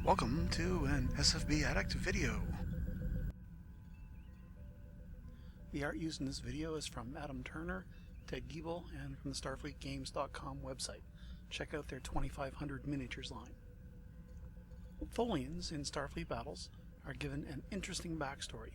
Welcome to an SFB Addict video. The art used in this video is from Adam Turner, Ted Giebel, and from the StarfleetGames.com website. Check out their 2500 miniatures line. Tholians in Starfleet battles are given an interesting backstory.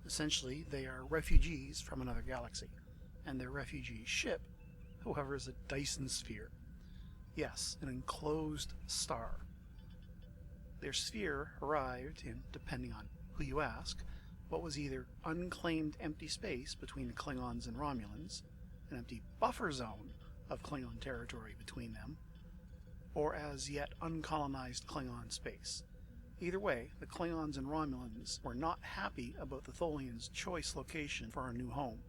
Essentially, they are refugees from another galaxy, and their refugee ship, however, is a Dyson sphere. Yes, an enclosed star. Their sphere arrived in, depending on who you ask, what was either unclaimed empty space between the Klingons and Romulans, an empty buffer zone of Klingon territory between them, or as yet uncolonized Klingon space. Either way, the Klingons and Romulans were not happy about the Tholians' choice location for a new home.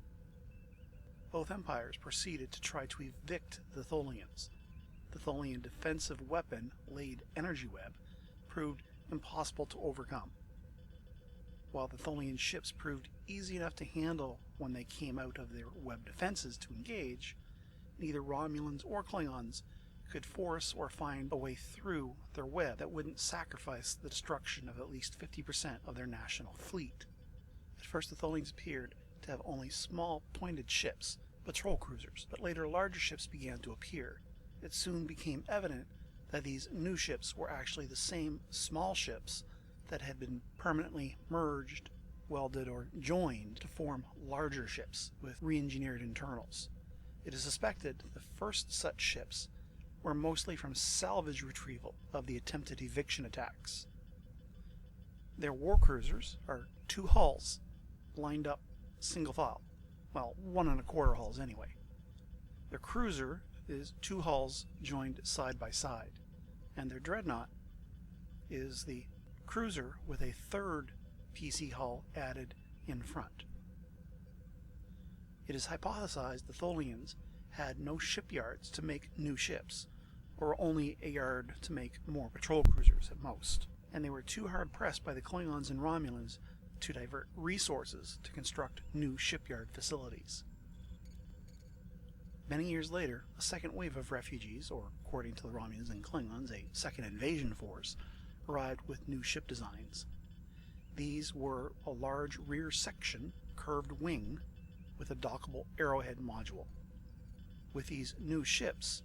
Both empires proceeded to try to evict the Tholians. The Tholian defensive weapon, laid energy web, proved impossible to overcome. While the Tholian ships proved easy enough to handle when they came out of their web defenses to engage, neither Romulans or Klingons could force or find a way through their web that wouldn't sacrifice the destruction of at least 50% of their national fleet. At first the Tholians appeared to have only small pointed ships, patrol cruisers, but later larger ships began to appear. It soon became evident that these new ships were actually the same small ships that had been permanently merged, welded, or joined to form larger ships with re-engineered internals. It is suspected the first such ships were mostly from salvage retrieval of the attempted eviction attacks. Their war cruisers are two hulls lined up single file, well, 1 1/4 hulls anyway. Their cruiser is two hulls joined side by side, and their dreadnought is the cruiser with a third PC hull added in front. It is hypothesized the Tholians had no shipyards to make new ships, or only a yard to make more patrol cruisers at most, and they were too hard pressed by the Klingons and Romulans to divert resources to construct new shipyard facilities. Many years later, a second wave of refugees, or according to the Romulans and Klingons, a second invasion force, arrived with new ship designs. These were a large rear section curved wing with a dockable arrowhead module. With these new ships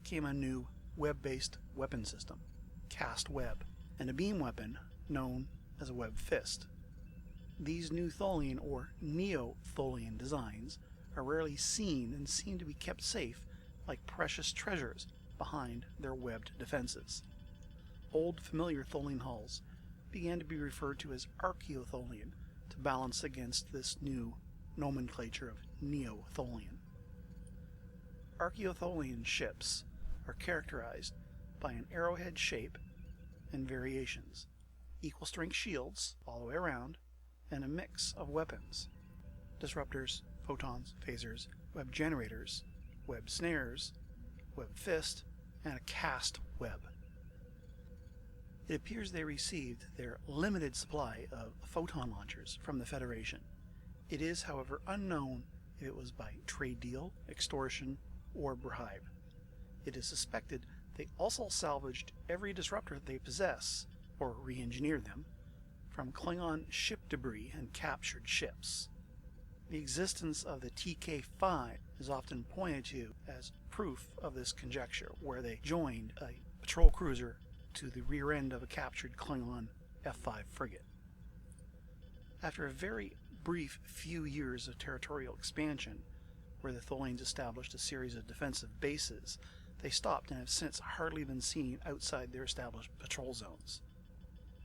came a new web-based weapon system, cast web, and a beam weapon known as a web fist. These new Tholian or Neo-Tholian designs are rarely seen and seem to be kept safe like precious treasures behind their webbed defenses. Old familiar Tholian hulls began to be referred to as Archaeotholian to balance against this new nomenclature of Neo-Tholian. Archaeotholian ships are characterized by an arrowhead shape and variations, equal strength shields all the way around, and a mix of weapons: disruptors, photons, phasers, web generators, web snares, web fist, and a cast web. It appears they received their limited supply of photon launchers from the Federation. It is, however, unknown if it was by trade deal, extortion, or bribe. It is suspected they also salvaged every disruptor they possess, or re-engineered them, from Klingon ship debris and captured ships. The existence of the TK-5 is often pointed to as proof of this conjecture, where they joined a patrol cruiser to the rear end of a captured Klingon F-5 frigate. After a very brief few years of territorial expansion, where the Tholians established a series of defensive bases, they stopped and have since hardly been seen outside their established patrol zones.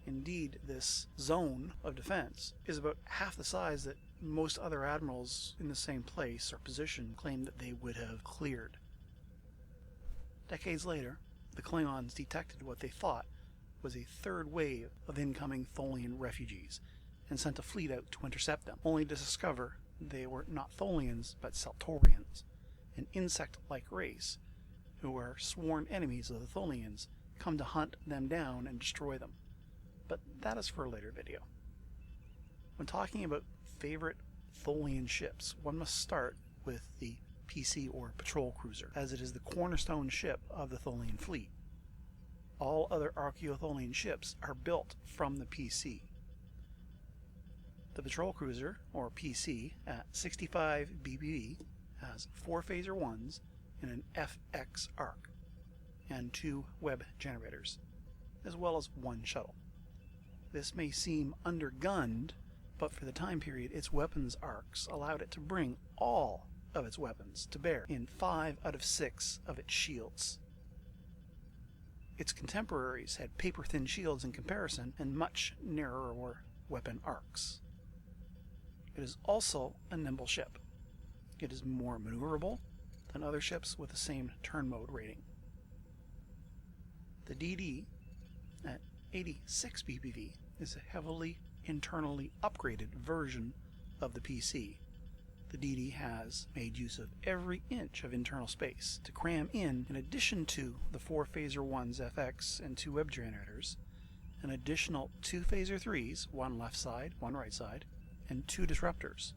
Indeed, this zone of defense is about half the size that most other admirals in the same place or position claimed that they would have cleared. Decades later, the Klingons detected what they thought was a third wave of incoming Tholian refugees and sent a fleet out to intercept them, only to discover they were not Tholians but Territorians, an insect-like race who were sworn enemies of the Tholians, come to hunt them down and destroy them. But that is for a later video. When talking about favorite Tholian ships, one must start with the PC or patrol cruiser, as it is the cornerstone ship of the Tholian fleet. all other Archaeotholian ships are built from the PC. The patrol cruiser, or PC, at 65 BBV has 4 phaser 1s and an FX arc, and 2 web generators, as well as 1 shuttle. This may seem undergunned, but for the time period its weapons arcs allowed it to bring all of its weapons to bear in 5 out of 6 of its shields. Its contemporaries had paper-thin shields in comparison and much narrower weapon arcs. It is also a nimble ship. It is more maneuverable than other ships with the same turn mode rating. The DD at 86 BPV is a heavily internally upgraded version of the PC. The DD has made use of every inch of internal space to cram in addition to the 4 phaser 1s FX and 2 web generators, an additional 2 phaser 3s, 1 left side, 1 right side, and 2 disruptors,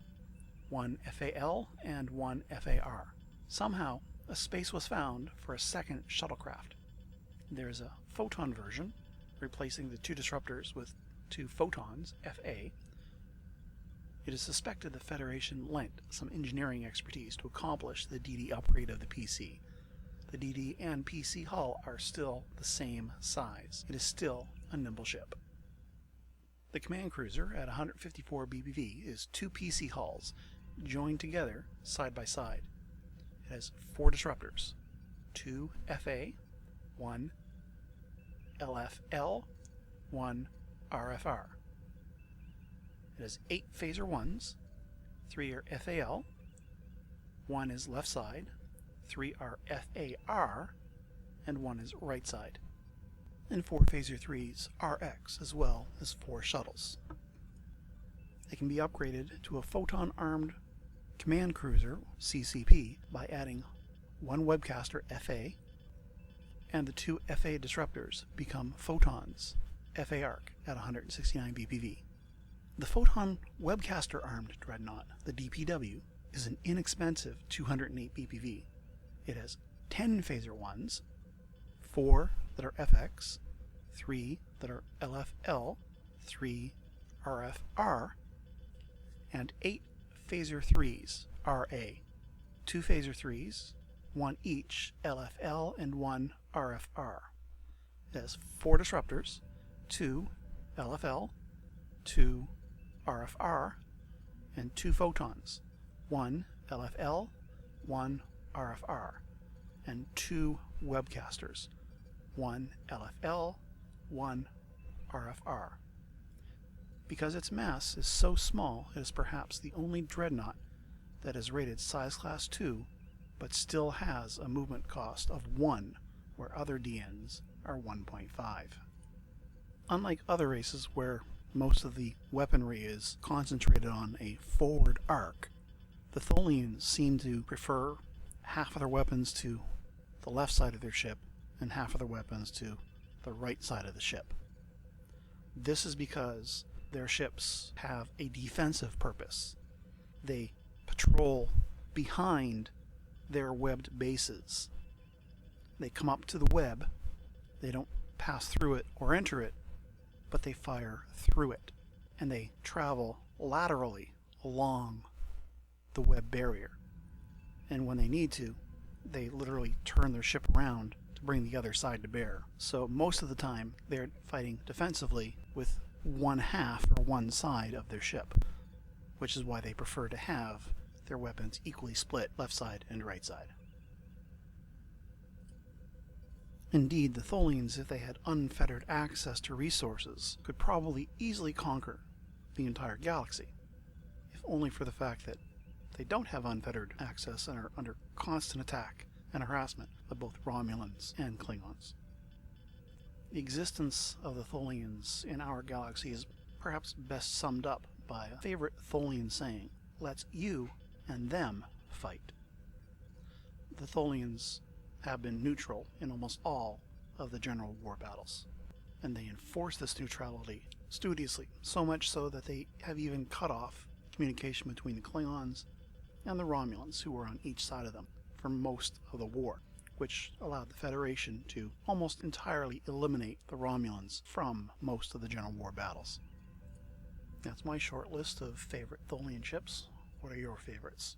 1 FAL and 1 FAR. Somehow, a space was found for a second shuttlecraft. There is a photon version, replacing the 2 disruptors with 2 photons, FA. It is suspected the Federation lent some engineering expertise to accomplish the DD upgrade of the PC. The DD and PC hull are still the same size. It is still a nimble ship. The command cruiser at 154 BBV is 2 PC hulls joined together side by side. It has 4 disruptors, 2 FA, 1 LFL, 1 RFR. It has 8 phaser 1s, 3 are FAL, 1 is left side, 3 are FAR, and 1 is right side, and 4 phaser 3s RX, as well as 4 shuttles. They can be upgraded to a photon-armed command cruiser, CCP, by adding 1 webcaster FA, and the 2 FA disruptors become photons, FA arc, at 169 BPV. The photon webcaster armed dreadnought, the DPW, is an inexpensive 208 BPV. It has 10 phaser 1s, 4 that are FX, 3 that are LFL, 3 RFR, and 8 phaser 3s, RA. 2 phaser 3s, 1 each LFL and 1 RFR. It has 4 disruptors, 2 LFL, 2 RFR, and 2 photons, 1 LFL, 1 RFR, and 2 webcasters, 1 LFL, 1 RFR. Because its mass is so small, it is perhaps the only dreadnought that is rated size class 2 but still has a movement cost of 1, where other DNs are 1.5. Unlike other races where most of the weaponry is concentrated on a forward arc, the Tholians seem to prefer half of their weapons to the left side of their ship and half of their weapons to the right side of the ship. This is because their ships have a defensive purpose. They patrol behind their webbed bases. They come up to the web, they don't pass through it or enter it, but they fire through it, and they travel laterally along the web barrier. And when they need to, they literally turn their ship around to bring the other side to bear. So most of the time they're fighting defensively with one half or one side of their ship, which is why they prefer to have their weapons equally split left side and right side. Indeed, the Tholians, if they had unfettered access to resources, could probably easily conquer the entire galaxy, if only for the fact that they don't have unfettered access and are under constant attack and harassment of both Romulans and Klingons. The existence of the Tholians in our galaxy is perhaps best summed up by a favorite Tholian saying, "Let's you and them fight." The Tholians have been neutral in almost all of the general war battles, and they enforce this neutrality studiously, so much so that they have even cut off communication between the Klingons and the Romulans, who were on each side of them for most of the war. which allowed the Federation to almost entirely eliminate the Romulans from most of the General War battles. That's my short list of favorite Tholian ships. What are your favorites?